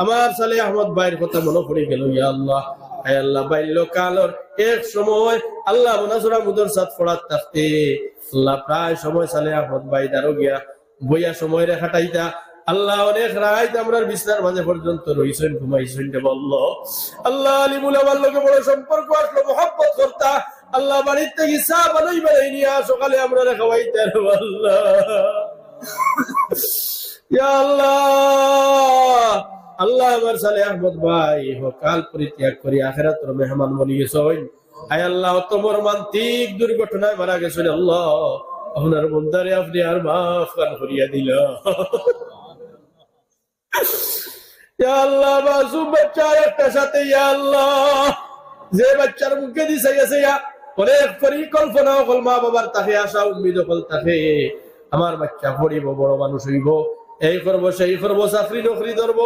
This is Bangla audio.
আমার সালে আহমদ ভাইয়ের কথা মনে পড়ে গেল। ইয়া আল্লাহ, আয় আল্লাহ, বাল্যকালের এক সময় আল্লাহ মুনাজরা মুদরসাত পড়াত থাকতে আল্লাহ প্রায় সময় সালে আহমদ ভাই দারো গিয়া বইয়া সময় রে খাটাইতা। আল্লাহ অনেক রাত আমরার বিছনার মাঝে পর্যন্ত রইছেন, ঘুমাইছেন। বলল আল্লাহ আলিমুল আমার লোকে বড় সম্পর্ক আসলো, মহব্বত করতা। আল্লাহ বাড়ির থেকে চা বানাই নিয়া সকালে আমরা খাওয়াইতে। আল্লাহ, ইয়া আল্লাহ, আল্লাহ আমার সালে আহমদ ভাই কাল পরিত্যাগ করি আখিরাতের মেহমান বনি গেছেন। আয় আল্লাহ, তোমার মান্তিক দুর্ঘটনায় মারা গেছেন। আল্লাহ, আপনার বন্দারে আপনি আর মাফ করিয়া দিল। ইয়া আল্লাহ, মাসুম বাচ্চা একটা সাথে, ইয়া আল্লাহ, যে বাচ্চার মুখে দিছে গেছে অনেক পরিকল্পনা হল, মা বাবার তাকে আশা উম্মিদ হল তাকে আমার বাচ্চা পড়িব, বড় মানুষ হইব, এই করবো সেই করবো, চাকরি নকরি ধরবো।